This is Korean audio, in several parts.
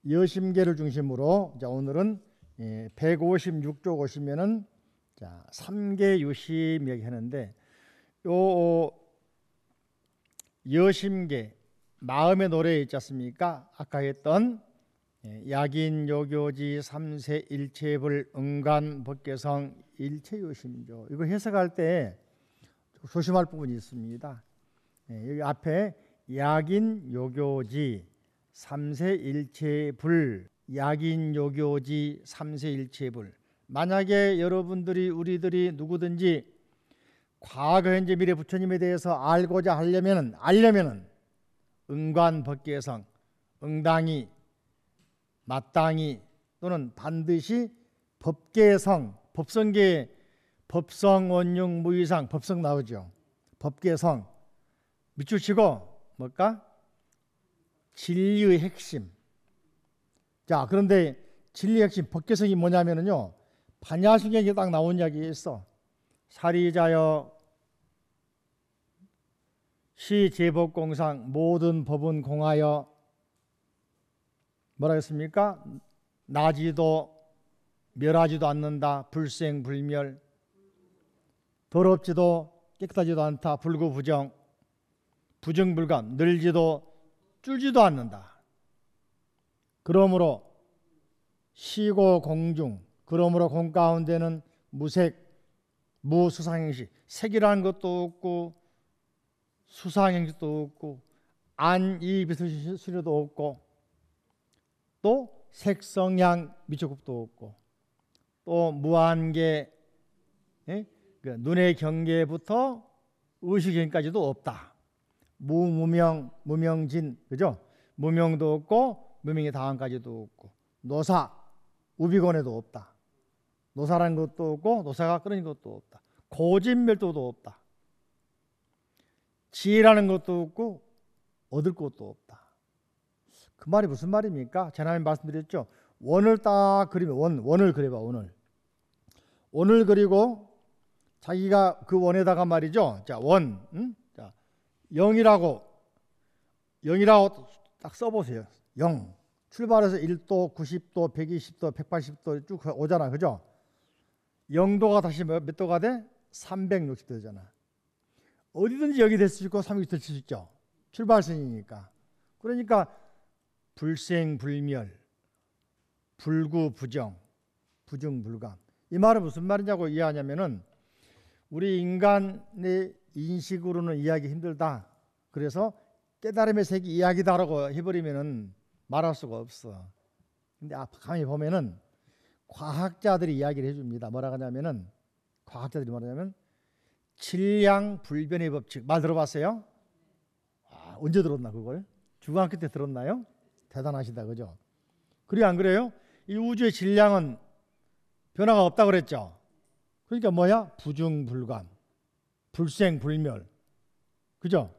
여심계를 중심으로 자 오늘은 156쪽 오시면은 자 3계 유심 얘기하는데 요 여심계 마음의 노래 있지 않습니까? 아까 했던 약인 요교지 삼세 일체불 응간 법계성 일체요심조 이거 해석할 때 조심할 부분이 있습니다. 여기 앞에 약인 요교지 삼세일체불 약인요교지 삼세일체불 만약에 여러분들이 우리들이 누구든지 과거 현재 미래 부처님에 대해서 알고자 알려면은 응관법계성 응당히 마땅히 또는 반드시 법계성 법성계 법성원용 무이상 법성 나오죠. 법계성 밑줄치고 뭘까? 진리의 핵심. 자, 그런데 진리의 핵심 법계성이 뭐냐면은요. 반야심경에 딱 나온 이야기가 있어. 사리자여 시제법공상 모든 법은 공하여 뭐라 했습니까? 나지도 멸하지도 않는다. 불생불멸 더럽지도 깨끗하지도 않다. 불구부정 부정불감 늘지도 줄지도 않는다. 그러므로 시고 공중 그러므로 공 가운데는 무색 무수상행식 색이라는 것도 없고 수상행식도 없고 안이 비설수료도 없고 또 색성향 미적급도 없고 또 무한계 눈의 경계부터 의식경까지도 없다. 무무명, 무명진, 그죠? 무명도 없고 무명의 다음까지도 없고 노사, 우비곤에도 없다. 노사라는 것도 없고 노사가 끊어진 것도 없다. 고진멸도도 없다. 지혜라는 것도 없고 얻을 것도 없다. 그 말이 무슨 말입니까? 지난번에 말씀드렸죠. 원을 딱 그리면 원을 그려봐. 원을 그리고 자기가 그 원에다가 말이죠. 자, 원, 자, 0이라고 딱 써보세요. 0. 출발해서 1도, 90도, 120도, 180도 쭉 오잖아. 그죠? 0도가 다시 몇 도가 돼? 360도 되잖아. 어디든지 여기 될 수 있고 360도 될 수 있죠. 출발선이니까. 그러니까 불생불멸, 불구부정, 부정불감. 이 말은 무슨 말이냐고 이해하냐면은 우리 인간의 인식으로는 이해하기 힘들다. 그래서 깨달음의 세계 이야기다라고 해버리면은 말할 수가 없어. 근데 가만히 보면은 과학자들이 이야기를 해줍니다. 뭐라 하냐면은 과학자들이 말하냐면 질량불변의 법칙 말 들어봤어요? 언제 들었나 그걸? 중학교 때 들었나요? 대단하시다 그죠? 그래요 안 그래요? 이 우주의 질량은 변화가 없다고 그랬죠? 그러니까 뭐야? 부중불감, 불생불멸, 그죠?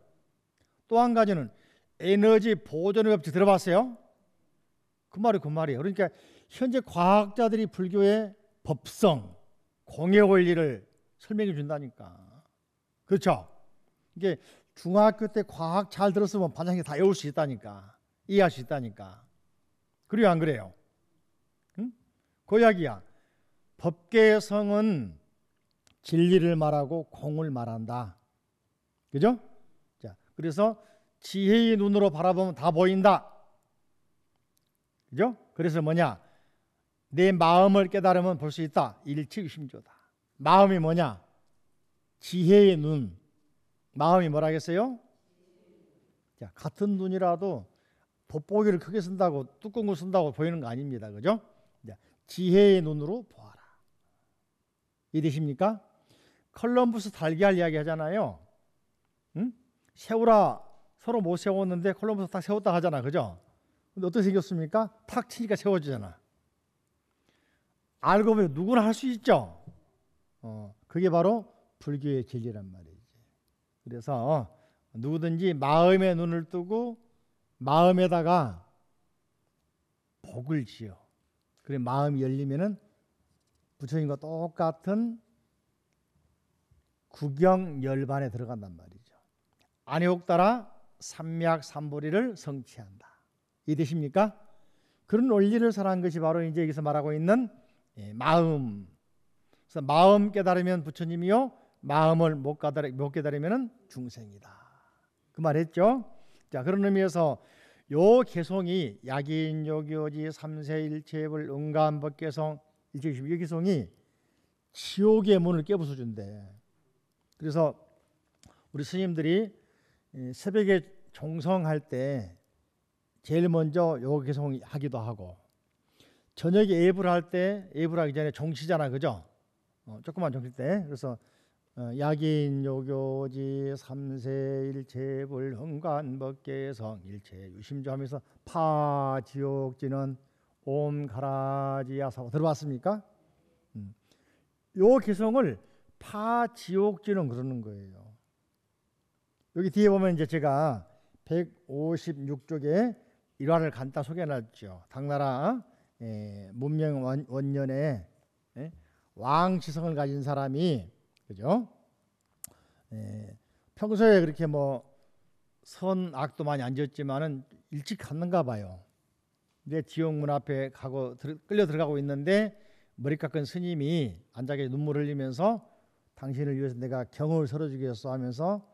또 한 가지는 에너지 보존의 법칙 들어봤어요? 그 말이에요. 그러니까 현재 과학자들이 불교의 법성, 공의 원리를 설명해 준다니까. 그렇죠? 이게 중학교 때 과학 잘 들었으면 반장이 다 외울 수 있다니까. 이해할 수 있다니까. 그래요 안 그래요? 응? 그 이야기야. 법계성은 진리를 말하고 공을 말한다. 그죠? 자, 그래서 지혜의 눈으로 바라보면 다 보인다. 그죠? 그래서 뭐냐? 내 마음을 깨달으면 볼 수 있다. 일체유심조다. 마음이 뭐냐? 지혜의 눈. 마음이 뭐라겠어요? 자, 같은 눈이라도 돋보기를 크게 쓴다고 두꺼운 걸 쓴다고 보이는 거 아닙니다. 그죠? 자, 지혜의 눈으로 보아라. 이해되십니까? 콜럼버스 달걀 이야기 하잖아요. 응? 세우라 서로 못 세웠는데 콜럼버스 딱 세웠다 하잖아. 그죠? 근데 어떻게 생겼습니까? 탁 치니까 세워지잖아. 알고 보면 누구나 할 수 있죠. 그게 바로 불교의 진리란 말이지. 그래서 누구든지 마음의 눈을 뜨고 마음에다가 복을 지어. 그래 마음이 열리면은 부처님과 똑같은 구경열반에 들어간단 말이죠. 안해옥 따라 삼맥삼보리를 성취한다. 이해되십니까? 그런 원리를 설한 것이 바로 이제 여기서 말하고 있는 마음. 그래서 마음 깨달으면 부처님이요, 마음을 못 깨달으면 중생이다. 그 말했죠. 자, 그런 의미에서 요 개성이 약인요교지 삼세일체불 응가한법개성 일체유심, 이 개성이 지옥의 문을 깨부숴 준대. 그래서 우리 스님들이 새벽에 종성할 때 제일 먼저 요 개성 하기도 하고, 저녁에 예불 할 때, 예불하기 전에 종치잖아, 그죠? 조그만 종칠 때. 그래서 약인요교지 삼세일체불 흥관법계성 일체유심조 하면서 파지옥지는 옴가라지야사고 들어봤습니까? 요 개성을 파지옥지는 그러는 거예요. 여기 뒤에 보면 이제 제가 156쪽에 일화를 간단 소개해놨죠. 당나라 문명 원년에 왕지성을 가진 사람이, 그죠? 평소에 그렇게 뭐 선악도 많이 안 지었지만은 일찍 갔는가 봐요. 근데 지옥문 앞에 끌려 들어가고 있는데 머리 깎은 스님이 앉아 계셔 눈물 흘리면서 당신을 위해서 내가 경을 설어주겠어 하면서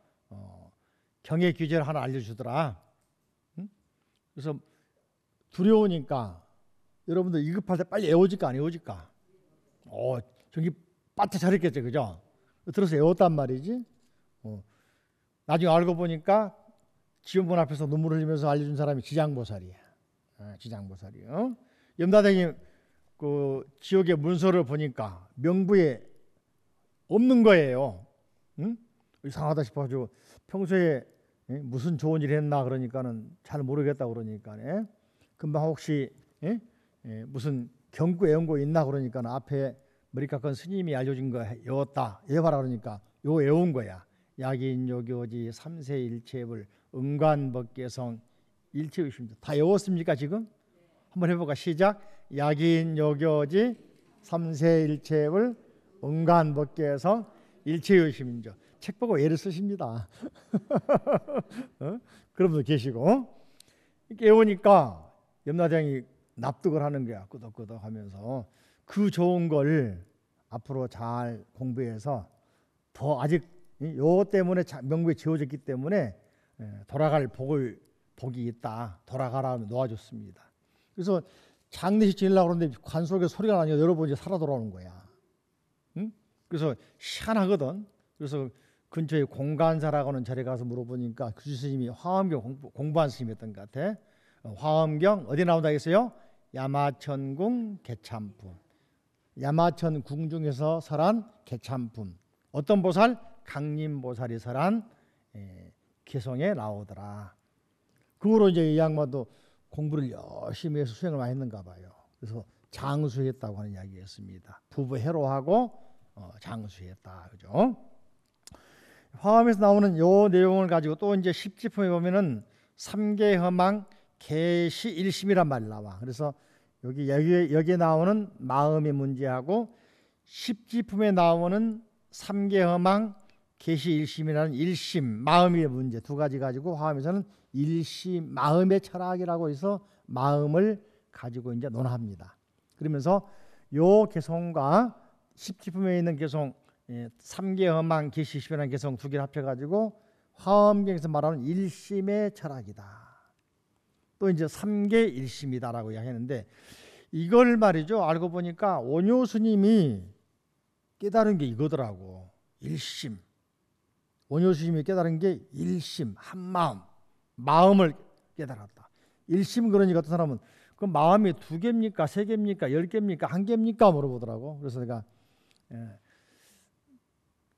경의 규제를 하나 알려주더라. 응? 그래서 두려우니까 여러분들 위급할 때 빨리 애워질까 안 애워질까? 저기 빠트 잘했겠죠, 그죠? 들어서 애웠단 말이지. 나중에 알고 보니까 지옥문 앞에서 눈물 흘리면서 알려준 사람이 지장보살이야. 지장보살이요. 염라대왕이 그 지옥의 문서를 보니까 명부에 없는 거예요. 응? 이상하다 싶어가지고 평소에 무슨 좋은 일 했나 그러니까는 잘 모르겠다 그러니까 금방 혹시 무슨 경구 애운 거 있나 그러니까 앞에 머리 깎은 스님이 알려준 거 외웠다 외워라 그러니까 요 외운 거야. 약인요교지 삼세일체불 응관법계성 일체유심조 다 외웠습니까 지금? 한번 해볼까? 시작. 약인요교지 삼세일체불 응관법계성 일체유심조. 책 보고 예를 쓰십니다. 그런 분도 계시고. 깨우니까 염라대왕이 납득을 하는 거야. 끄덕끄덕 하면서 그 좋은 걸 앞으로 잘 공부해서 더 아직 요 때문에 명부에 지어졌기 때문에 돌아갈 복이 있다. 돌아가라 하면 놓아줬습니다. 그래서 장례식 지내려고 그러는데 관 속에 소리가 나니까 여러분이 살아 돌아오는 거야. 응? 그래서 희한하거든. 그래서 근처에 공간사라고 하는 자리에 가서 물어보니까 그 스님이 화엄경 공부한 스님이었던 것 같아. 화엄경 어디 나온다 했어요? 야마천궁 개참품. 야마천궁 중에서 설한 개참품. 어떤 보살? 강림보살이 설한 개성에 나오더라. 그 후로 이제 이 양반도 공부를 열심히 해서 수행을 많이 했는가 봐요. 그래서 장수했다고 하는 이야기였습니다. 부부 해로하고 장수했다. 그죠? 화엄에서 나오는 요 내용을 가지고 또 이제 십지품에 보면은 삼계허망 개시일심이란 말이 나와. 그래서 여기에 나오는 마음의 문제하고 십지품에 나오는 삼계허망 개시일심이라는 일심 마음의 문제 두 가지 가지고 화엄에서는 일심 마음의 철학이라고 해서 마음을 가지고 이제 논합니다. 그러면서 요 개성과 십지품에 있는 개성 삼계허망 개시일심이라는 개성 두 개를 합쳐가지고 화엄경에서 말하는 일심의 철학이다. 또 이제 삼계일심이다라고 이야기했는데 이걸 말이죠. 알고 보니까 원효 스님이 깨달은 게 이거더라고. 일심. 원효 스님이 깨달은 게 일심, 한마음, 마음을 깨달았다. 일심 그러니까 어떤 사람은 그 마음이 2개입니까? 3개입니까? 10개입니까? 1개입니까? 물어보더라고. 그래서 내가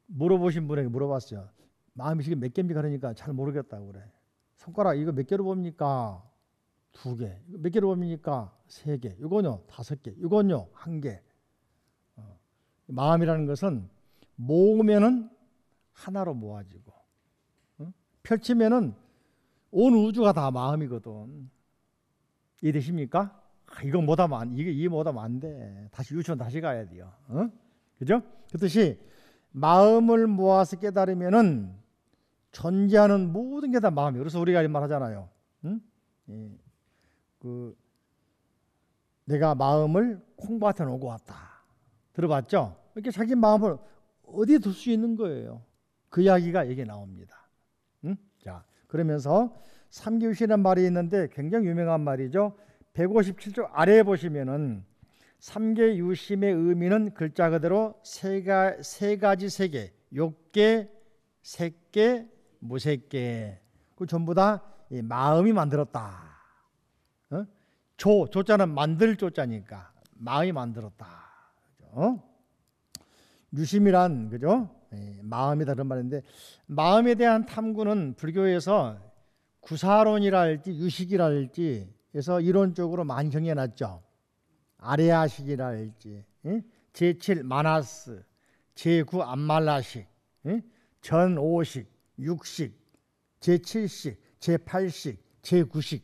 물어보신 분에게 물어봤어요. 마음이 지금 몇 개입니까? 그러니까 잘 모르겠다고 그래. 손가락 이거 몇 개로 봅니까? 2개. 몇 개로 봅니까? 3개. 이거는요 5개. 이건요 1개. 마음이라는 것은 모으면은 하나로 모아지고 펼치면은 온 우주가 다 마음이거든. 이해되십니까? 이거 못하면 이게 못하면 안 돼. 다시 유치원 다시 가야 돼요. 그죠? 그렇듯이 마음을 모아서 깨달으면은 존재하는 모든 게 다 마음이에요. 그래서 우리가 이런 말 하잖아요. 그 내가 마음을 콩밭에 놓고 왔다. 들어봤죠? 이렇게 자기 마음을 어디에 둘 수 있는 거예요. 그 이야기가 여기 나옵니다. 응? 자, 그러면서 삼기유심이라는 말이 있는데 굉장히 유명한 말이죠. 157쪽 아래에 보시면은 삼계유심의 의미는 글자 그대로 세 가지 세계, 욕계, 색계, 무색계. 그 전부 다 이 마음이 만들었다. 어? 조자는 만들 조자니까 마음이 만들었다. 그죠? 유심이란 그죠? 마음이다 그런 말인데 마음에 대한 탐구는 불교에서 구사론이라 할지 유식이라 할지 해서 이론적으로 많이 정해놨죠. 아레아식이라 할지 제7 마나스, 제9 암말라식, 전5식, 6식, 제7식, 제8식, 제9식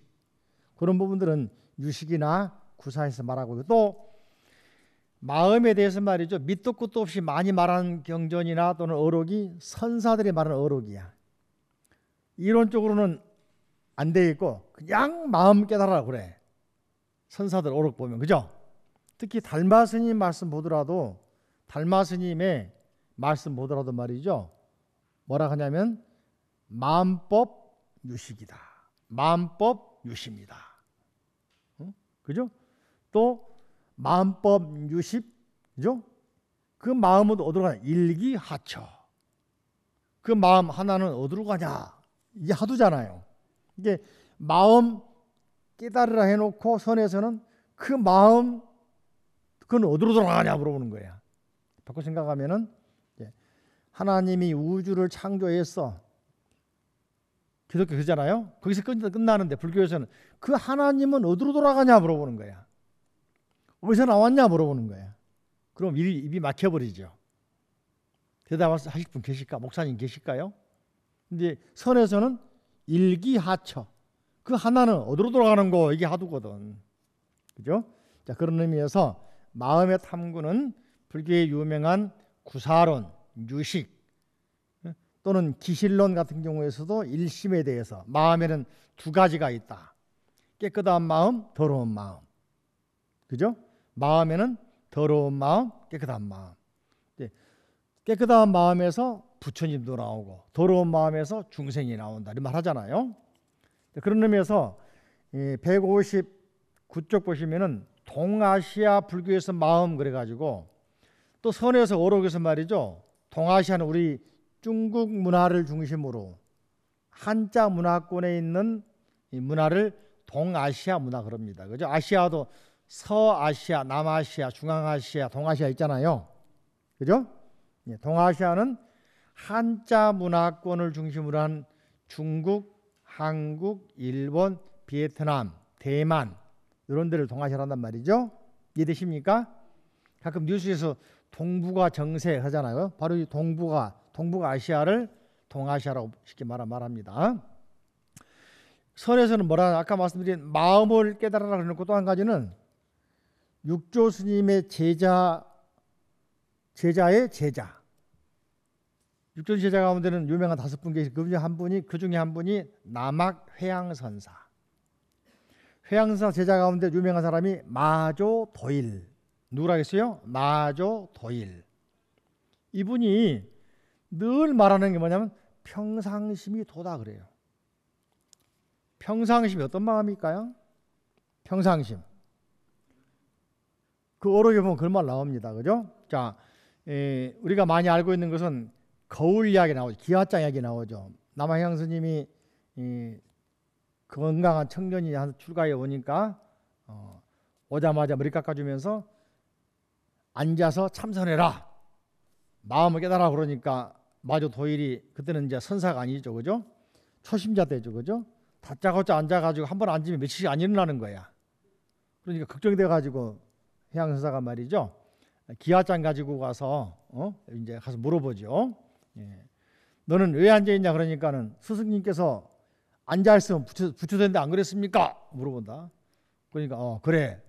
그런 부분들은 유식이나 구사에서 말하고 있고 또 마음에 대해서 말이죠. 밑도 끝도 없이 많이 말하는 경전이나 또는 어록이 선사들이 말하는 어록이야. 이론적으로는 안 돼 있고 그냥 마음 깨달으라 그래. 선사들 어록 보면 그죠? 특히 달마 스님 말씀 보더라도 달마 스님의 말씀 보더라도 말이죠. 뭐라 하냐면 마음법 유식이다. 마음법 유심이다. 그죠? 또 마음법 유십, 그죠? 그 마음은 어디로 가냐? 일기하처. 그 마음 하나는 어디로 가냐? 이게 하두잖아요. 이게 마음 깨달으라 해놓고 선에서는 그 마음 그건 어디로 돌아가냐 물어보는 거야. 바꿔 생각하면은 하나님이 우주를 창조했어. 기독교 그러잖아요. 거기서 끝나는데 불교에서는 그 하나님은 어디로 돌아가냐 물어보는 거야. 어디서 나왔냐 물어보는 거야. 그럼 입이 막혀버리죠. 대답하실 분 계실까? 목사님 계실까요? 근데 선에서는 일기하처. 그 하나는 어디로 돌아가는 거 이게 하두거든. 그죠? 자, 그런 의미에서 마음의 탐구는 불교의 유명한 구사론, 유식 또는 기실론 같은 경우에서도 일심에 대해서 마음에는 두 가지가 있다. 깨끗한 마음, 더러운 마음. 그죠? 마음에는 더러운 마음, 깨끗한 마음. 깨끗한 마음에서 부처님도 나오고 더러운 마음에서 중생이 나온다. 이런 말 하잖아요. 그런 의미에서 159쪽 보시면은 동아시아 불교에서 마음 그래가지고 또 선에서 어록에서 말이죠. 동아시아는 우리 중국 문화를 중심으로 한자 문화권에 있는 이 문화를 동아시아 문화 그럽니다. 그죠? 아시아도 서아시아, 남아시아, 중앙아시아, 동아시아 있잖아요. 그죠? 동아시아는 한자 문화권을 중심으로 한 중국, 한국, 일본, 베트남, 대만 이런 데를 동아시아로 한단 말이죠. 이해되십니까? 가끔 뉴스에서 동북아 정세 하잖아요. 바로 이 동북아 아시아를 동아시아라고 쉽게 말합니다. 선에서는 뭐라 아까 말씀드린 마음을 깨달아라 그러고 또 한 가지는 육조 스님의 제자의 제자. 육조 제자 가운데는 유명한 5분 계시 그 중에 한 분이 남학 회양선사. 회양선사 제자 가운데 유명한 사람이 마조도일. 누구라겠어요? 마조도일. 이분이 늘 말하는 게 뭐냐면 평상심이 도다 그래요. 평상심이 어떤 마음일까요? 평상심. 그 어록에 보면 그런 말 나옵니다. 그죠? 자, 우리가 많이 알고 있는 것은 거울 이야기 나오죠. 기와장 이야기 나오죠. 남아향 스님이 건강한 청년이 출가해 오니까 오자마자 머리 깎아주면서 앉아서 참선해라. 마음을 깨달아 그러니까 마저 도일이 그때는 이제 선사가 아니죠. 그죠? 초심자 때죠. 그죠? 다짜고짜 앉아가지고 한 번 앉으면 며칠씩 안 일어나는 거야. 그러니까 걱정돼가지고 해양선사가 말이죠. 기와장 가지고 가서 이제 가서 물어보죠. 너는 왜 앉아 있냐 그러니까는 스승님께서 앉아 있으면 부처된데 안 그랬습니까? 물어본다. 그러니까 그래.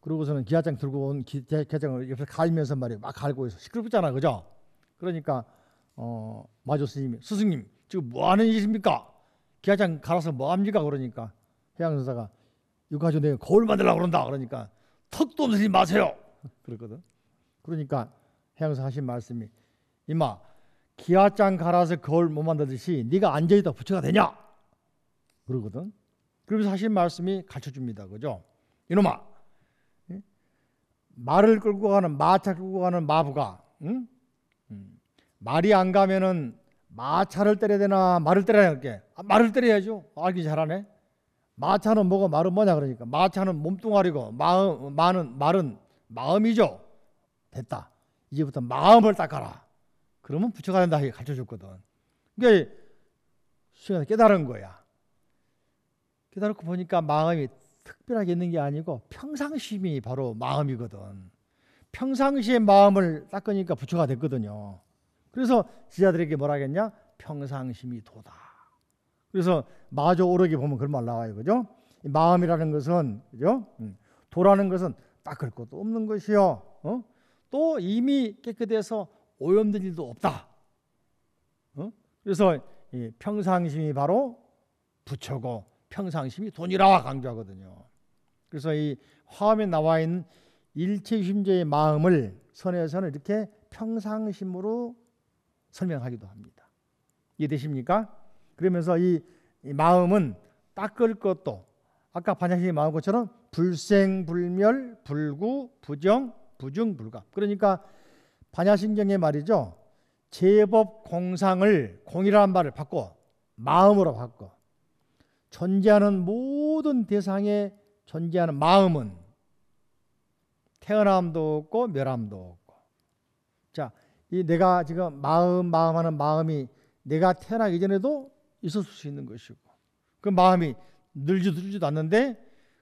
그러고서는 기와장 들고 온 기와장을 옆에 갈면서 말이에요. 막 갈고 있어. 시끄럽잖아, 그죠? 그러니까 마조 스승님 지금 뭐 하는 일입니까? 기와장 갈아서 뭐 합니까? 그러니까 해양선사가 이거 가지고 내가 거울 만들려고 그런다. 그러니까 턱도 없으니 마세요. 그러거든. 그러니까 해양사 하신 말씀이 이마 기아장 갈아서 거울 못 만들듯이 네가 앉아있다 부처가 되냐? 그러거든. 그러면서 하신 말씀이 가르쳐줍니다. 그죠? 이놈아, 말을 끌고 가는 마차 끌고 가는 마부가 말이 안 가면은 마차를 때려야 되나 말을 때려야 할게. 말을 때려야죠. 알기 잘하네. 마차는 뭐고 말은 뭐냐 그러니까 마차는 몸뚱아리고 말은 마음이죠. 됐다. 이제부터 마음을 닦아라. 그러면 부처가 된다 하게 가르쳐줬거든. 그러니까 수행해서 깨달은 거야. 깨달고 보니까 마음이 특별하게 있는 게 아니고 평상심이 바로 마음이거든. 평상시의 마음을 닦으니까 부처가 됐거든요. 그래서 지자들에게 뭐라 하겠냐? 평상심이 도다. 그래서 마저 오르게 보면 그런 말 나와요. 그죠? 마음이라는 것은, 그죠? 도라는 것은 닦을 것도 없는 것이요. 또 이미 깨끗해서 오염된 일도 없다. 그래서 이 평상심이 바로 부처고 평상심이 돈이라 강조하거든요. 그래서 이 화엄에 나와 있는 일체심제의 마음을 선에서는 이렇게 평상심으로 설명하기도 합니다. 이해되십니까? 그러면서 이 마음은 닦을 것도 아까 반야심의 마음 것처럼 불생불멸 불구 부정 부중불가. 그러니까 반야심경의 말이죠. 제법 공상을 공이라는 말을 바꿔 마음으로 바꿔 존재하는 모든 대상에 존재하는 마음은 태어남도 없고 멸함도 없고. 자, 이 내가 지금 마음하는 마음이 내가 태어나기 전에도 있을 수 있는 것이고 그 마음이 늘지도 않는데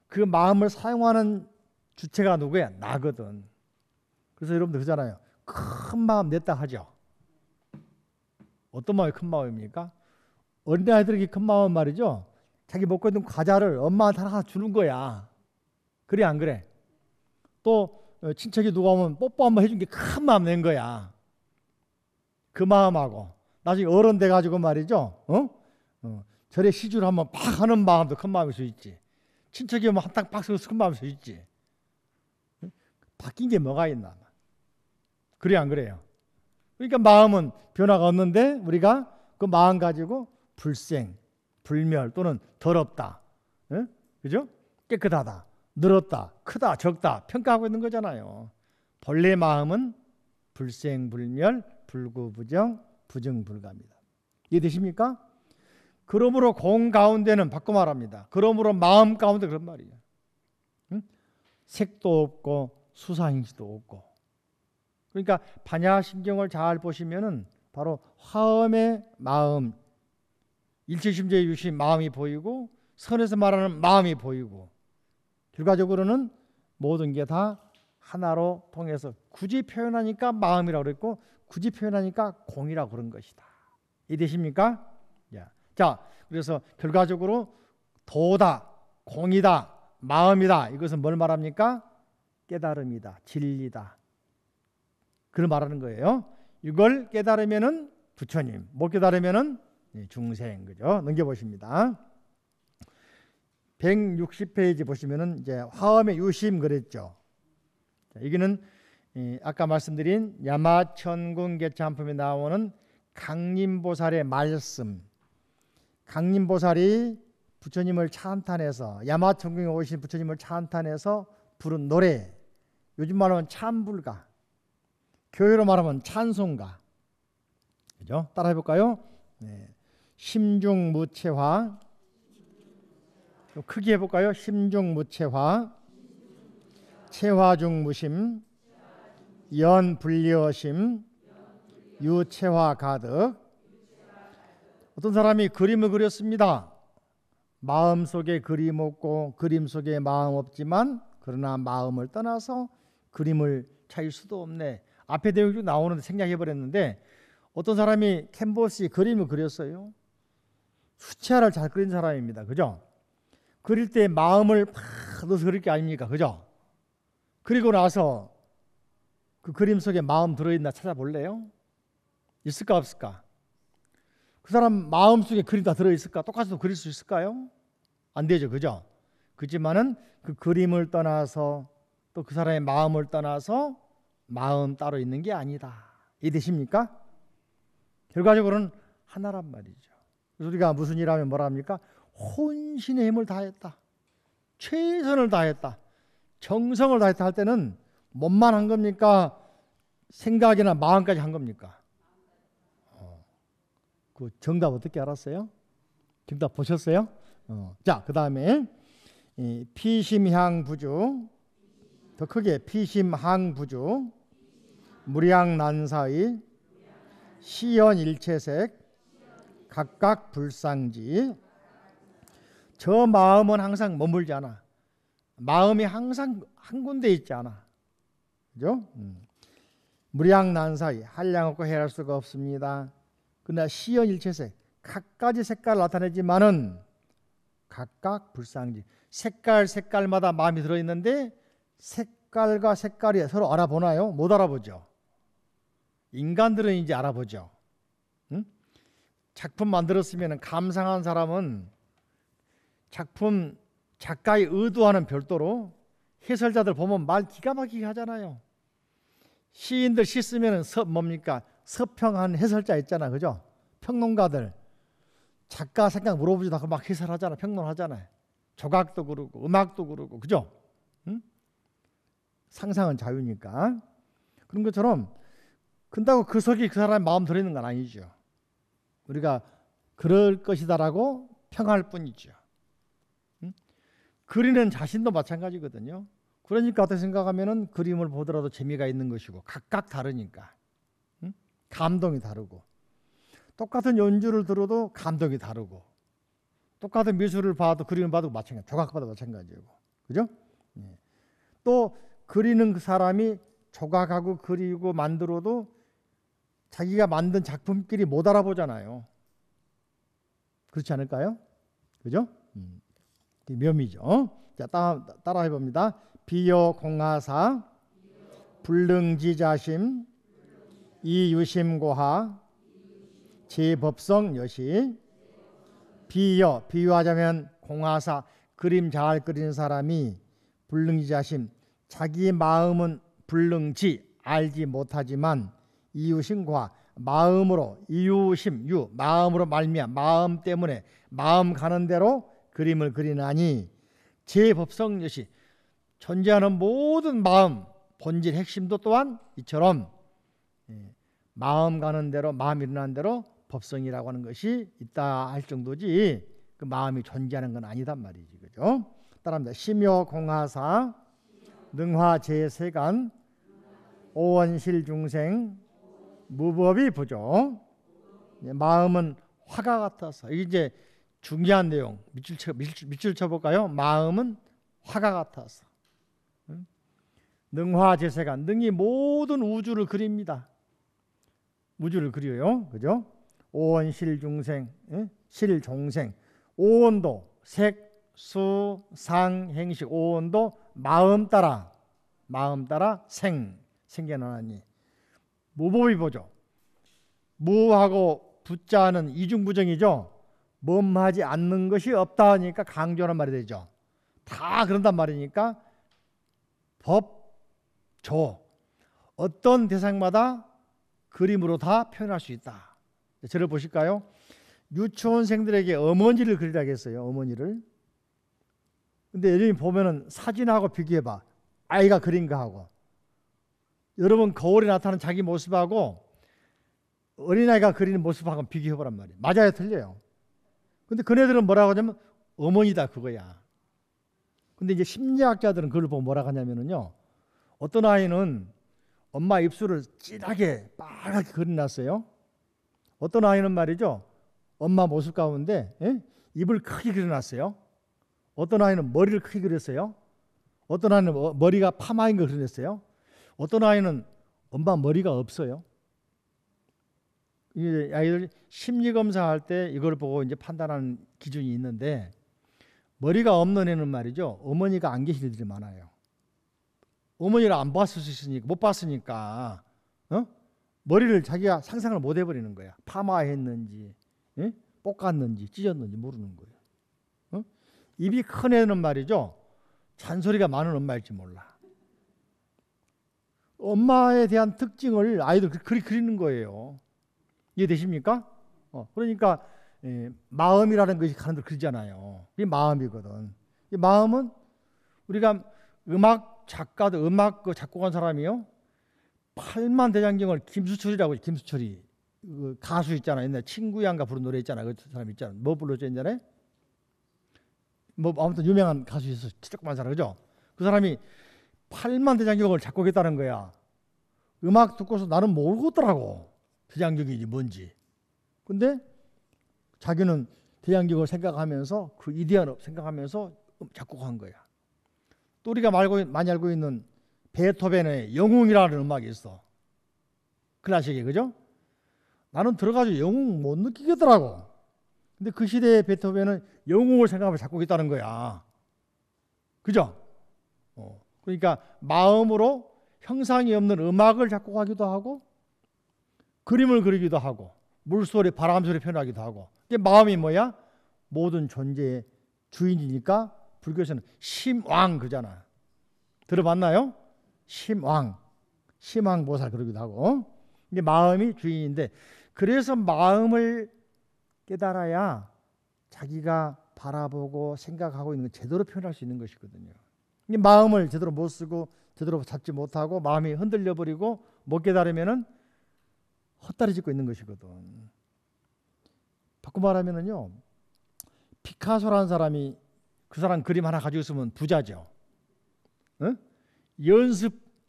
그 마음을 사용하는 주체가 누구야? 나거든. 그래서 여러분들 그러잖아요. 큰 마음 냈다 하죠. 어떤 마음이 큰 마음입니까? 어린 아이들에게 큰 마음은 말이죠. 자기 먹고 있는 과자를 엄마한테 하나 주는 거야. 그래 안 그래? 또 친척이 누가 오면 뽀뽀 한번 해준 게 큰 마음 낸 거야. 그 마음하고 나중에 어른 돼가지고 말이죠. 절에 시주를 한번 팍 하는 마음도 큰 마음일 수 있지. 친척이 오면 한탕 팍 쏘서 큰 마음일 수 있지. 바뀐 게 뭐가 있나? 그래 안 그래요? 그러니까 마음은 변화가 없는데 우리가 그 마음 가지고 불생, 불멸 또는 더럽다, 그죠? 깨끗하다, 늘었다, 크다, 적다 평가하고 있는 거잖아요. 본래 마음은 불생, 불멸, 불구부정, 부정불가입니다. 이해되십니까? 그러므로 공 가운데는 바꿔 말합니다. 그러므로 마음 가운데 그런 말이에요. 색도 없고 수사행시도 없고. 그러니까 반야심경을 잘 보시면은 바로 화엄의 마음, 일체심제의 유심 마음이 보이고 선에서 말하는 마음이 보이고 결과적으로는 모든 게 다 하나로 통해서 굳이 표현하니까 마음이라고 그랬고 굳이 표현하니까 공이라고 그런 것이다. 이해되십니까? 자, 그래서 결과적으로 도다, 공이다, 마음이다. 이것은 뭘 말합니까? 깨달음이다, 진리다. 그걸 말하는 거예요. 이걸 깨달으면은 부처님, 못 깨달으면은 중생, 그죠? 넘겨보십니다. 160페이지 보시면은 이제 화엄의 유심 그랬죠. 자, 여기는 아까 말씀드린 야마천궁계참품에 나오는 강림보살의 말씀. 강림보살이 부처님을 찬탄해서 야마천궁에 오신 부처님을 찬탄해서 부른 노래. 요즘 말하면 찬불가. 교회로 말하면 찬송가. 그죠? 따라해 볼까요? 네. 심중무체화. 좀 크게 해볼까요? 심중무체화, 체화중무심, 연불려심, 유체화 가득. 어떤 사람이 그림을 그렸습니다. 마음속에 그림 없고 그림 속에 마음 없지만 그러나 마음을 떠나서 그림을 찾을 수도 없네. 앞에 내용이 나오는데 생략해버렸는데 어떤 사람이 캔버스에 그림을 그렸어요. 수채화를 잘 그린 사람입니다. 그죠? 그릴 때 마음을 팍 넣어서 그릴 게 아닙니까? 그죠? 그리고 나서 그 그림 속에 마음 들어있나 찾아볼래요? 있을까 없을까? 그 사람 마음 속에 그림 다 들어있을까? 똑같이 그릴 수 있을까요? 안 되죠. 그죠? 그렇지만은 그 그림을 떠나서 또 그 사람의 마음을 떠나서 마음 따로 있는 게 아니다. 이해되십니까? 결과적으로는 하나란 말이죠. 그래서 우리가 무슨 일하면 뭐라 합니까? 혼신의 힘을 다했다. 최선을 다했다. 정성을 다했다 할 때는 몸만 한 겁니까? 생각이나 마음까지 한 겁니까? 그 정답 어떻게 알았어요? 정답 보셨어요? 자, 그 다음에 피심향부주, 더 크게 피심항부주, 무량난사의, 시연일체색, 각각 불상지. 저 마음은 항상 머물지 않아. 마음이 항상 한 군데 있지 않아. 그죠? 무량난사의, 한량없고 해할 수가 없습니다. 그러나 시연일체색, 각가지 색깔을 나타내지만은 각각 불상지. 색깔마다 마음이 들어있는데 색깔과 색깔이 서로 알아보나요? 못 알아보죠. 인간들은 이제 알아보죠. 응? 작품 만들었으면 감상한 사람은 작품 작가의 의도와는 별도로 해설자들 보면 말 기가 막히게 하잖아요. 시인들 시 쓰면 뭡니까? 서평한 해설자 있잖아, 그죠? 평론가들 작가 생각 물어보지도 않고 막 해설하잖아, 평론하잖아요. 조각도 그러고 음악도 그러고, 그죠? 응? 상상은 자유니까. 그런 것처럼 근다고 그 속에 그 사람의 마음 들어있는 건 아니죠. 우리가 그럴 것이다라고 평할 뿐이죠. 응? 그리는 자신도 마찬가지거든요. 그러니까 어떻게 생각하면은 그림을 보더라도 재미가 있는 것이고 각각 다르니까. 응? 감동이 다르고 똑같은 연주를 들어도 감동이 다르고 똑같은 미술을 봐도 그림을 봐도 마찬가지, 조각 봐도 마찬가지고, 그죠? 예. 또 그리는 그 사람이 조각하고 그리고 만들어도 자기가 만든 작품끼리 못 알아보잖아요. 그렇지 않을까요? 그죠? 묘미죠. 자, 따라 해봅니다. 비여 공하사, 불능지자심, 이유심고하, 제법성 여시. 비유하자면 공하사, 그림 잘 그리는 사람이 불능지자심, 자기 마음은 불능지, 알지 못하지만 이유심과 마음으로, 이유심, 마음으로 말미암아 마음 때문에 마음 가는 대로 그림을 그리나니 제법성 여시, 존재하는 모든 마음 본질 핵심도 또한 이처럼 마음 가는 대로, 마음 일어나는 대로 법성이라고 하는 것이 있다 할 정도지 그 마음이 존재하는 건 아니단 말이지, 그죠? 따라합니다. 심요 공하사, 능화제세간, 오원실 중생, 무법이 부조. 마음은 화가 같아서, 이게 이제 중요한 내용. 밑줄 쳐볼까요? 마음은 화가 같아서. 능화제세간, 능이 모든 우주를 그립니다. 우주를 그려요, 그죠? 오원실 중생, 실종생, 오원도 색, 수, 상, 행식, 오원도 마음 따라 생겨나니 무법이 보죠. 무하고 부자는 이중부정이죠. 몸하지 않는 것이 없다 하니까 강조하는 말이 되죠. 다 그런단 말이니까 법조, 어떤 대상마다 그림으로 다 표현할 수 있다. 저를 보실까요? 유치원생들에게 어머니를 그리라고 했어요. 어머니를. 근데 여러분이 보면은 사진하고 비교해봐. 아이가 그린 거하고. 여러분 거울에 나타나는 자기 모습하고 어린아이가 그리는 모습하고 비교해보란 말이에요. 맞아요, 틀려요? 근데 그네들은 뭐라고 하냐면 어머니다 그거야. 근데 이제 심리학자들은 그걸 보고 뭐라고 하냐면요, 어떤 아이는 엄마 입술을 진하게 빨갛게 그려놨어요. 어떤 아이는 말이죠, 엄마 모습 가운데 입을 크게 그려놨어요. 어떤 아이는 머리를 크게 그렸어요. 어떤 아이는 머리가 파마인 걸 그렸어요. 어떤 아이는 엄마 머리가 없어요. 이게 아이들 심리 검사할 때 이걸 보고 이제 판단하는 기준이 있는데, 머리가 없는 애는 말이죠, 어머니가 안 계신 애들이 많아요. 어머니를 안 봤을 수 있으니까, 못 봤으니까 머리를 자기가 상상을 못 해버리는 거야. 파마했는지 볶았는지 찢었는지 모르는 거예요. 입이 큰 애는 말이죠, 잔소리가 많은 엄마일지 몰라. 엄마에 대한 특징을 아이들 그리는 거예요. 이해되십니까? 그러니까 마음이라는 것이 사람들 그러잖아요. 이게 마음이거든. 이 마음은 우리가 음악 작가도 음악 작곡한 사람이요. 8만 대장경을 김수철이라고 김수철이 그 가수 있잖아요. 옛날 친구양가 부른 노래 있잖아요. 그 사람 있잖아요. 뭐 불렀죠 옛날에? 뭐 아무튼 유명한 가수 있어서 조그만 사람 그죠? 그 사람이 8만 대장경을 작곡했다는 거야. 음악 듣고서 나는 모르겠더라고. 대장경이 뭔지. 근데 자기는 대장경을 생각하면서 그 이데아를 생각하면서 작곡한 거야. 또 우리가 많이 알고 있는 베토벤의 영웅이라는 음악이 있어. 클래식이 그죠? 나는 들어가지고 영웅 못 느끼겠더라고. 근데 그 시대의 베토벤은 영웅을 생각하면서 작곡했다는 거야. 그죠? 그러니까 마음으로 형상이 없는 음악을 작곡하기도 하고 그림을 그리기도 하고 물소리, 바람소리 표현하기도 하고. 이게 마음이 뭐야? 모든 존재의 주인이니까 불교에서는 심왕 그잖아. 들어봤나요? 심왕보살 그러기도 하고. 이게 마음이 주인인데 그래서 마음을 깨달아야 자기가 바라보고 생각하고 있는 걸 제대로 표현할 수 있는 것이거든요. 이 마음을 제대로 못 쓰고 제대로 잡지 못하고 마음이 흔들려 버리고 못 깨달으면은 헛다리 짚고 있는 것이거든. 바꿔 말하면은요, 피카소라는 사람이 그 사람 그림 하나 가지고 있으면 부자죠. 응?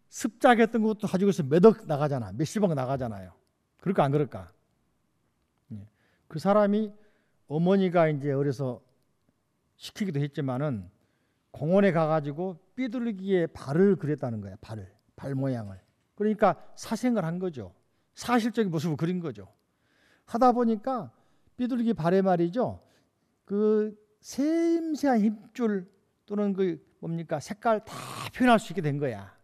습작했던 것도 가지고 있으면 몇억 나가잖아. 몇십억 나가잖아요. 그럴까 안 그럴까? 그 사람이 어머니가 이제 어려서 시키기도 했지만은 공원에 가가지고 삐뚤기에 발을 그렸다는 거야. 발 모양을. 그러니까 사생을 한 거죠. 사실적인 모습을 그린 거죠. 하다 보니까 삐뚤기 발에 말이죠. 그 세임새한 힘줄 또는 그 뭡니까 색깔 다 표현할 수 있게 된 거야.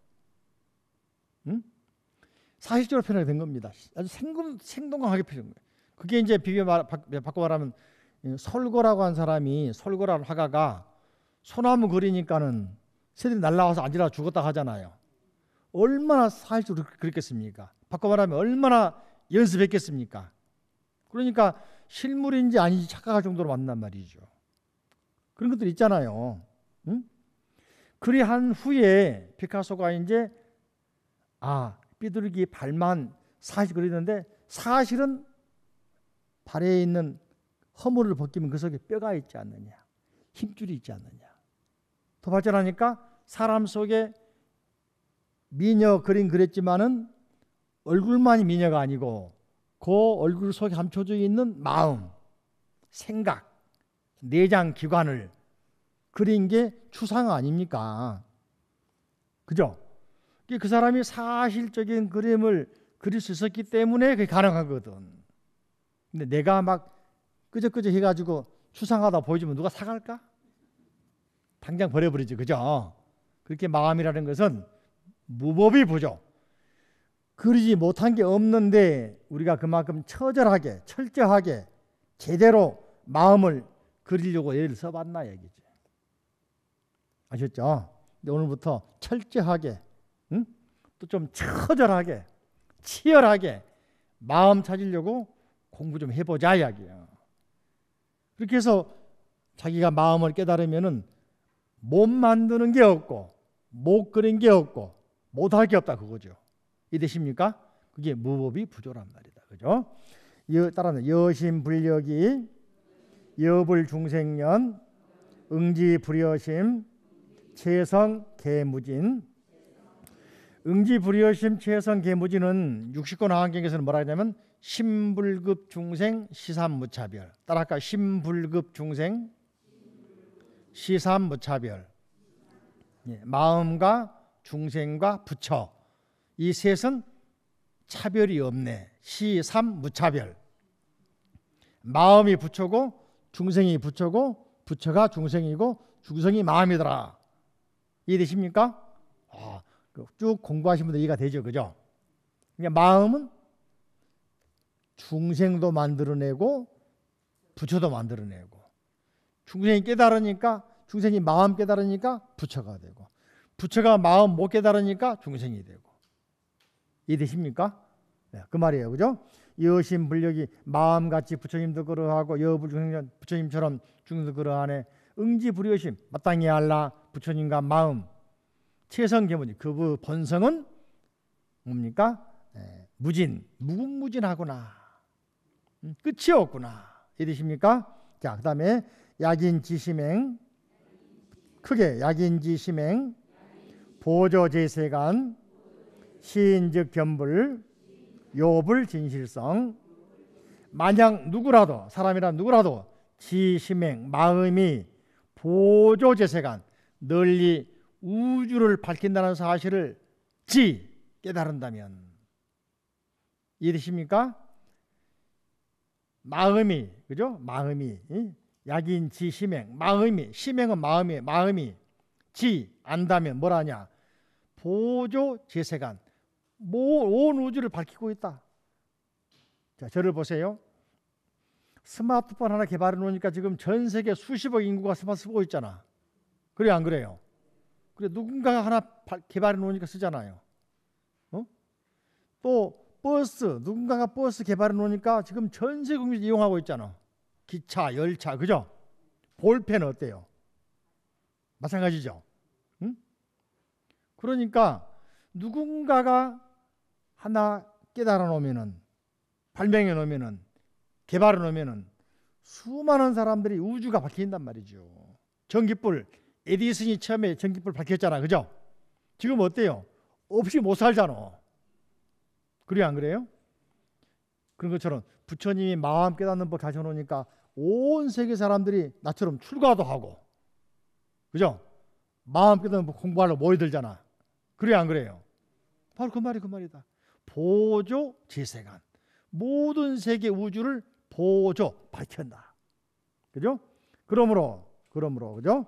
응? 사실적으로 표현하게 된 겁니다. 아주 생동감하게 표현 거예요. 그게 이제 바꿔 말하면 설거라고 한 사람이 설거라는 화가가 소나무 그리니까는 새들이 날라와서 앉으라 죽었다 하잖아요. 얼마나 사실적으로 그랬겠습니까? 바꿔 말하면 얼마나 연습했겠습니까? 그러니까 실물인지 아닌지 착각할 정도로 만난 말이죠. 그런 것들 있잖아요. 응? 그리한 후에 피카소가 이제 삐뚤기 발만 사실 그리는데 사실은 발에 있는 허물을 벗기면 그 속에 뼈가 있지 않느냐, 힘줄이 있지 않느냐. 더 발전하니까 사람 속에 미녀 그림 그렸지만은 얼굴만이 미녀가 아니고 그 얼굴 속에 감춰져 있는 마음, 생각, 내장 기관을 그린 게 추상 아닙니까? 그죠? 그 사람이 사실적인 그림을 그릴 수 있었기 때문에 그게 가능하거든. 근데 내가 막 끄적끄적 해가지고 추상하다 보여주면 누가 사갈까? 당장 버려버리지, 그죠? 그렇게 마음이라는 것은 무법이 부족. 그리지 못한 게 없는데 우리가 그만큼 처절하게, 철저하게 제대로 마음을 그리려고 애를 써봤나 얘기죠. 아셨죠? 근데 오늘부터 철저하게, 응? 또 좀 처절하게, 치열하게 마음 찾으려고 공부 좀 해보자 이야기야. 그렇게 해서 자기가 마음을 깨달으면은 못 만드는 게 없고 못 그린 게 없고 못할 게 없다 그거죠. 이해되십니까? 그게 무법이 부조란 말이다. 그죠? 따라는 여심불력이 여불중생년 응지불여심 체성계무진. 응지불여심 체성계무진은 69 나한경에서는 뭐라 하냐면 심불급 중생 시삼무차별. 따라할까? 심불급 중생 시삼무차별. 마음과 중생과 부처 이 셋은 차별이 없네. 시삼무차별. 마음이 부처고 중생이 부처고 부처가 중생이고 중생이 마음이더라. 이해되십니까? 쭉 공부하신 분들 이해가 되죠, 그죠? 그러니까 마음은 중생도 만들어내고 부처도 만들어내고 중생이 깨달으니까 중생이 마음 깨달으니까 부처가 되고 부처가 마음 못 깨달으니까 중생이 되고 이해되십니까? 네, 그 말이에요. 그죠? 여신 불력이 마음같이 부처님도 그러하고 여불중생 부처님처럼 중도 그러하네. 응지불여심 마땅히 알라. 부처님과 마음 최성계문이 그 본성은 뭡니까? 무진 무궁무진하구나. 끝이 없구나. 이해되십니까? 자, 그 다음에 약인지심행 크게 약인지심행 보조재세간 시인즉 견불 요불 진실성 만약 누구라도 사람이란 누구라도 지심행 마음이 보조재세간 널리 우주를 밝힌다는 사실을 깨달은다면 이해되십니까? 마음이 그죠? 마음이 약인지 심행 마음이 심행은 마음이에요. 마음이 안다면 뭐라냐? 보조 재세간 온 우주를 밝히고 있다. 자, 저를 보세요. 스마트폰 하나 개발해 놓으니까 지금 전 세계 수십억 인구가 스마트폰 쓰고 있잖아. 그래 안 그래요? 그래 누군가가 하나 개발해 놓으니까 쓰잖아요. 또 버스 누군가가 버스 개발해 놓으니까 지금 전 세계 국민이 이용하고 있잖아. 기차, 열차, 그죠? 볼펜 어때요? 마찬가지죠. 응? 그러니까 누군가가 하나 깨달아 놓으면은 발명해 놓으면은 개발해 놓으면은 수많은 사람들이 우주가 밝힌단 말이죠. 전기불 에디슨이 처음에 전기불 밝혔잖아, 그죠? 지금 어때요? 없이 못 살잖아. 그래 안 그래요? 그런 것처럼 부처님이 마음 깨닫는 법 가르쳐 놓으니까 온 세계 사람들이 나처럼 출가도 하고, 그죠? 마음 깨닫는 법 공부하려고 모여들잖아. 그래 안 그래요? 바로 그 말이다. 보조 재세간 모든 세계 우주를 보조 밝힌다. 그죠? 그러므로 그죠?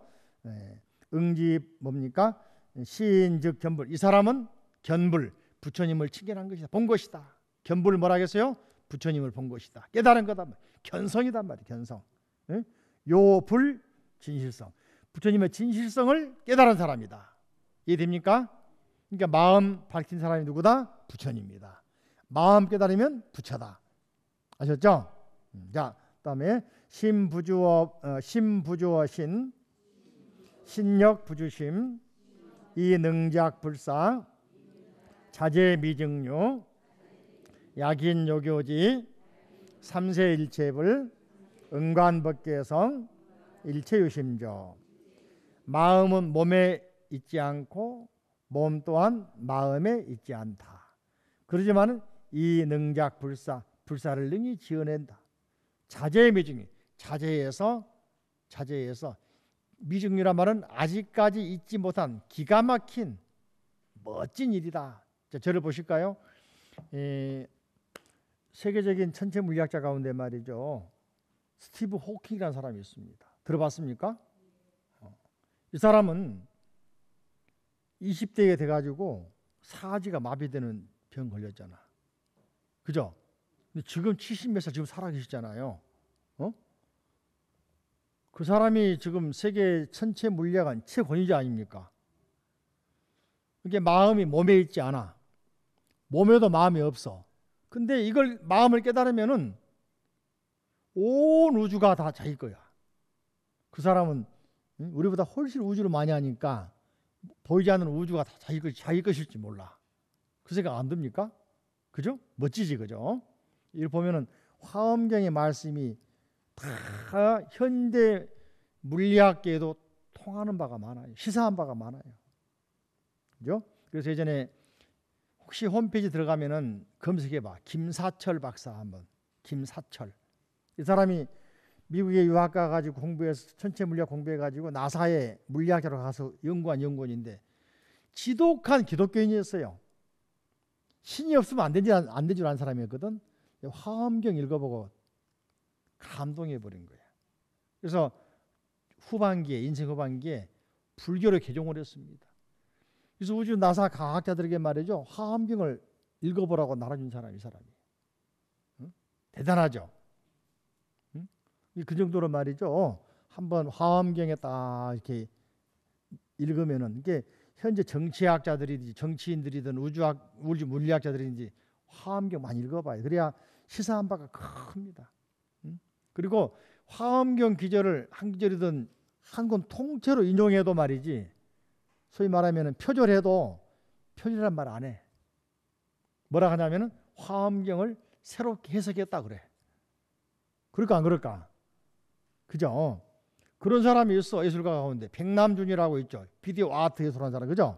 응지 뭡니까? 시인 즉 견불. 이 사람은 견불 부처님을 칭견한 것이다. 본 것이다. 견불 뭐라 하겠어요? 부처님을 본 것이다. 깨달은 거다. 견성이단 말이에요. 견성. 요불 진실성. 부처님의 진실성을 깨달은 사람이다. 이해됩니까? 그러니까 마음 밝힌 사람이 누구다? 부처님입니다. 마음 깨달으면 부처다. 아셨죠? 자, 그다음에 심부주어 신 신력 부주심 이능작 불사 자재미증류 약인요교지 삼세일체불 응관법계성 일체유심조. 마음은 몸에 있지 않고 몸 또한 마음에 있지 않다. 그러지만 이 능작 불사를 능히 지어낸다. 자재미증류 자재에서 미증류란 말은 아직까지 잊지 못한 기가 막힌 멋진 일이다. 자, 저를 보실까요? 세계적인 천체 물리학자 가운데 말이죠. 스티브 호킹이라는 사람이 있습니다. 들어봤습니까? 이 사람은 20대에 돼가지고 사지가 마비되는 병 걸렸잖아. 그죠? 근데 지금 70몇 살 지금 살아계시잖아요. 그 사람이 지금 세계 천체 물리학은 최권위자 아닙니까? 이게 마음이 몸에 있지 않아. 몸에도 마음이 없어. 근데 이걸 마음을 깨달으면은 온 우주가 다 자기 거야. 그 사람은 우리보다 훨씬 우주를 많이 하니까 보이지 않는 우주가 다 자기 것일지 몰라. 그 생각 안 듭니까? 그죠? 멋지지, 그죠? 이걸 보면은 화엄경의 말씀이 다 현대 물리학계에도 통하는 바가 많아요. 시사한 바가 많아요. 그죠? 그래서 예전에 혹시 홈페이지 들어가면은 검색해봐. 김사철 박사 한번. 김사철. 이 사람이 미국에 유학 가가지고 공부해서 천체 물리학 공부해가지고 나사에 물리학자로 가서 연구한 연구원인데 지독한 기독교인이었어요. 신이 없으면 안 된 줄 아는 사람이었거든. 화엄경 읽어보고 감동해버린 거야. 그래서 인생 후반기에 불교를 개종을 했습니다. 그래서 우주 나사 과학자들에게 말이죠. 화엄경을 읽어보라고 나눠준 사람이 이 사람이. 응? 대단하죠. 응? 그 정도로 말이죠. 한번 화엄경에 딱 이렇게 읽으면은 이게 현재 정치학자들이든지 정치인들이든 우주 물리학자들이든지 화엄경 많이 읽어봐요. 그래야 시사한 바가 큽니다. 그리고 화엄경 기절을 한 기절이든 한 권 통째로 인용해도 말이지, 소위 말하면 표절해도 표절이란 말 안 해. 뭐라 하냐면은 화엄경을 새롭게 해석했다 그래. 그럴까 안 그럴까? 그죠? 그런 사람이 있어. 예술가 가운데 백남준이라고 있죠. 비디오 아트 예술하는 사람, 그죠?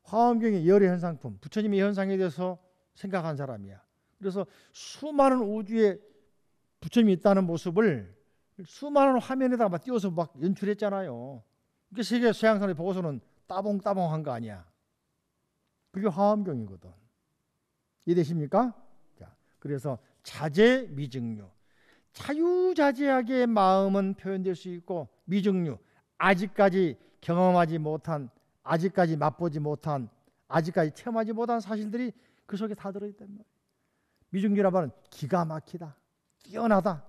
화엄경의 열의 현상품, 부처님의 현상에 대해서 생각한 사람이야. 그래서 수많은 우주에 부처님이 있다는 모습을 수많은 화면에다가 막 띄워서 막 연출했잖아요. 그게 세계 서양사람이 보고서는 따봉따봉한 거 아니야. 그게 화엄경이거든. 이해되십니까? 자, 그래서 자제 미증류, 자유자재하게 마음은 표현될 수 있고, 미증류, 아직까지 경험하지 못한, 아직까지 맛보지 못한, 아직까지 체험하지 못한 사실들이 그 속에 다 들어있단 말이에요. 미증류란 말은 기가 막히다, 뛰어나다,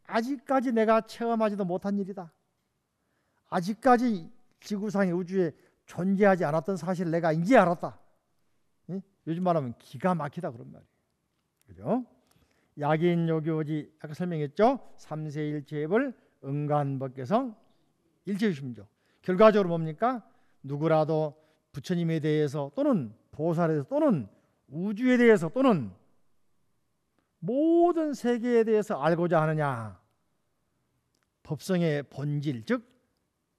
아직까지 내가 체험하지도 못한 일이다, 아직까지 지구상의 우주에 존재하지 않았던 사실을 내가 이제 알았다. 예? 요즘 말하면 기가 막히다 그런 말이에요. 그죠? 약인요교지 아까 설명했죠? 삼세일체불 응간법계성 일체유심조. 결과적으로 뭡니까? 누구라도 부처님에 대해서 또는 보살에 대해서 또는 우주에 대해서 또는 모든 세계에 대해서 알고자 하느냐, 법성의 본질, 즉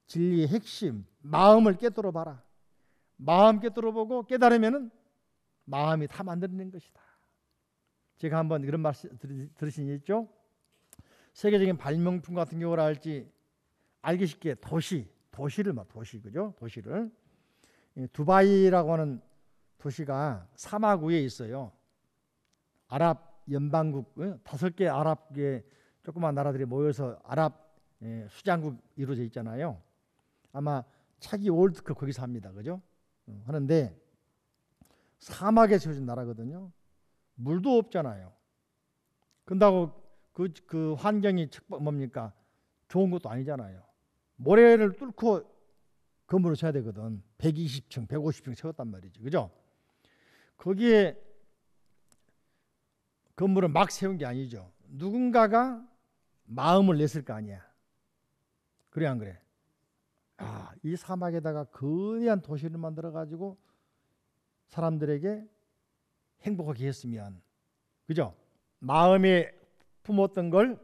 진리의 핵심, 마음을 깨뜨려 봐라. 마음 깨뜨려 보고 깨달으면은 마음이 다 만들어낸 것이다. 제가 한번 그런 말씀 들으신 적 있죠? 세계적인 발명품 같은 경우를 알기 쉽게 도시를 그죠? 도시를 두바이라고 하는 도시가 사막 위에 있어요. 아랍 연방국 5개 아랍계 조그만 나라들이 모여서 아랍 수장국 이루어져 있잖아요. 아마 차기 월드컵 거기서 합니다. 그죠? 하는데 사막에 세워진 나라거든요. 물도 없잖아요. 근다고 그 환경이 뭡니까? 좋은 것도 아니잖아요. 모래를 뚫고 건물을 쳐야 되거든. 120층, 150층 세웠단 말이죠. 그죠? 거기에 건물을 막 세운 게 아니죠. 누군가가 마음을 냈을 거 아니야. 그래 안 그래? 이 사막에다가 거대한 도시를 만들어 가지고 사람들에게 행복하게 했으면, 그죠? 마음에 품었던 걸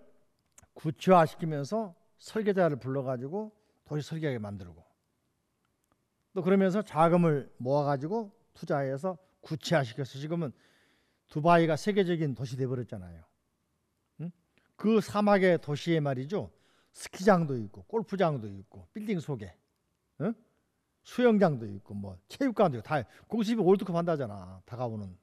구체화시키면서 설계자를 불러가지고 도시 설계하게 만들고, 또 그러면서 자금을 모아가지고 투자해서 구체화시켜서 지금은 두바이가 세계적인 도시 돼버렸잖아요. 응? 그 사막의 도시에 말이죠, 스키장도 있고 골프장도 있고 빌딩 속에 응? 수영장도 있고 뭐 체육관도 있고 다 거기서 월드컵 한다잖아. 다가오는.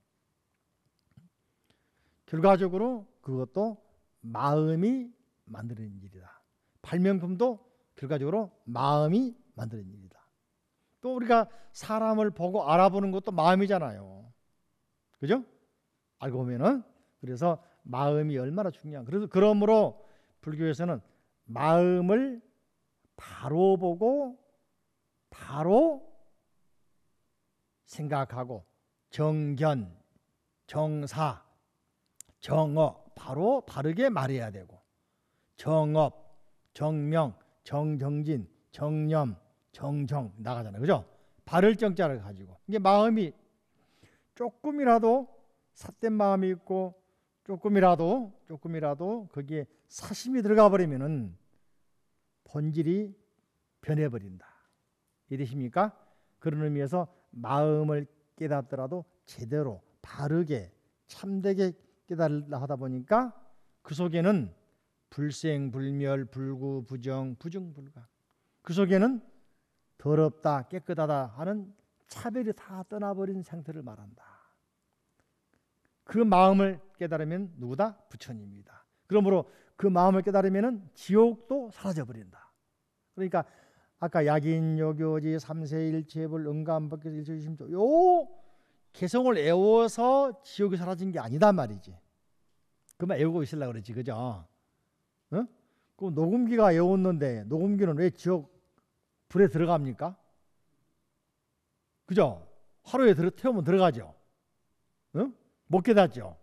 결과적으로 그것도 마음이 만드는 일이다. 발명품도 결과적으로 마음이 만드는 일이다. 또 우리가 사람을 보고 알아보는 것도 마음이잖아요. 그죠? 알고 보면은. 그래서 마음이 얼마나 중요한. 그래서 그러므로 불교에서는 마음을 바로 보고 바로 생각하고 정견, 정사, 정어 바로 바르게 말해야 되고, 정업, 정명, 정정진, 정념, 정정 나가잖아요. 그죠? 바를 정자를 가지고. 이게 마음이 조금이라도 삿된 마음이 있고 조금이라도 거기에 사심이 들어가 버리면은 본질이 변해버린다. 이해되십니까? 그런 의미에서 마음을 깨닫더라도 제대로 바르게 참되게 깨달으려 하다 보니까 그 속에는 불생, 불멸, 불구, 부정, 부증불가, 그 속에는 더럽다, 깨끗하다 하는 차별이 다 떠나버린 상태를 말한다. 그 마음을 깨달으면 누구다? 부처님이다. 그러므로 그 마음을 깨달으면 지옥도 사라져버린다. 그러니까 아까 약인요교지 삼세일체불 응감법계성 일체유심조 요 개성을 애워서 지옥이 사라진 게 아니다 말이지. 그만 애우고 있으려고 그러지. 그죠? 어? 그 녹음기가 애웠는데 녹음기는 왜 지옥 불에 들어갑니까? 그죠? 하루에 태우면 들어가죠. 응? 못 깨닫죠.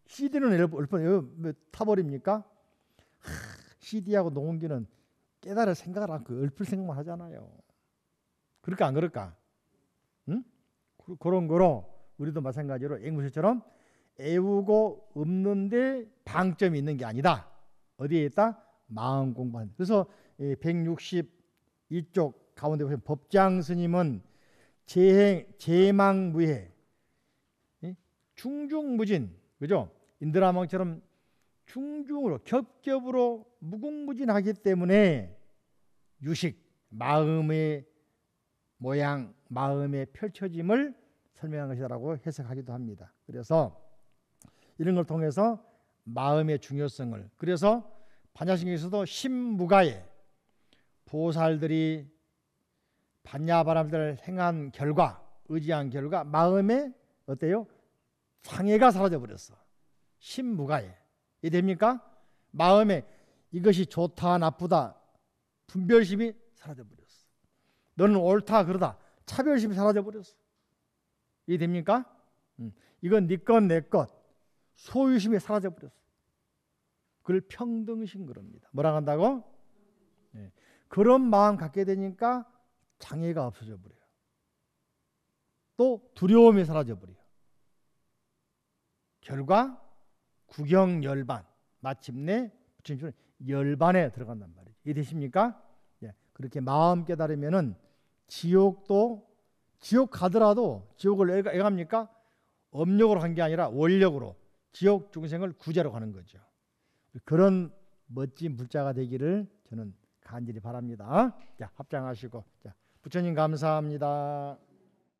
CD는 얼른 타버립니까? CD하고 녹음기는 깨달을 생각을 않고 읊을 생각만 하잖아요. 그럴까 안 그럴까? 응? 그런 거로 우리도 마찬가지로 앵무새처럼 애우고 읊는데 방점이 있는 게 아니다. 어디에 있다? 마음 공부하는. 그래서 162쪽 가운데 보시면 법장 스님은 제망무해, 충중무진, 그죠? 인드라망처럼 충중으로 겹겹으로 무궁무진하기 때문에 유식, 마음의 모양, 마음의 펼쳐짐을 설명한 것이라고 해석하기도 합니다. 그래서 이런 걸 통해서 마음의 중요성을, 그래서 반야신경에서도 신무가에 보살들이 반야바람들을 행한 결과, 의지한 결과 마음에 어때요? 상해가 사라져 버렸어. 신무가에. 이 됩니까? 마음에 이것이 좋다 나쁘다 분별심이 사라져 버렸어. 너는 옳다 그러다 차별심이 사라져 버렸어. 이 됩니까? 이건 네 것 내 것 소유심이 사라져 버렸어. 그걸 평등심 그럽니다. 뭐라 한다고? 네. 그런 마음 갖게 되니까 장애가 없어져 버려요. 또 두려움이 사라져 버려요. 결과 구경열반, 마침내 부처님처럼 열반에 들어간단 말이죠. 이해되십니까? 예, 그렇게 마음 깨달으면은 지옥도, 지옥 가더라도 지옥을 왜 갑니까? 업력으로 간 게 아니라 원력으로 지옥 중생을 구제로 가는 거죠. 그런 멋진 불자가 되기를 저는 간절히 바랍니다. 자, 합장하시고, 자, 부처님 감사합니다.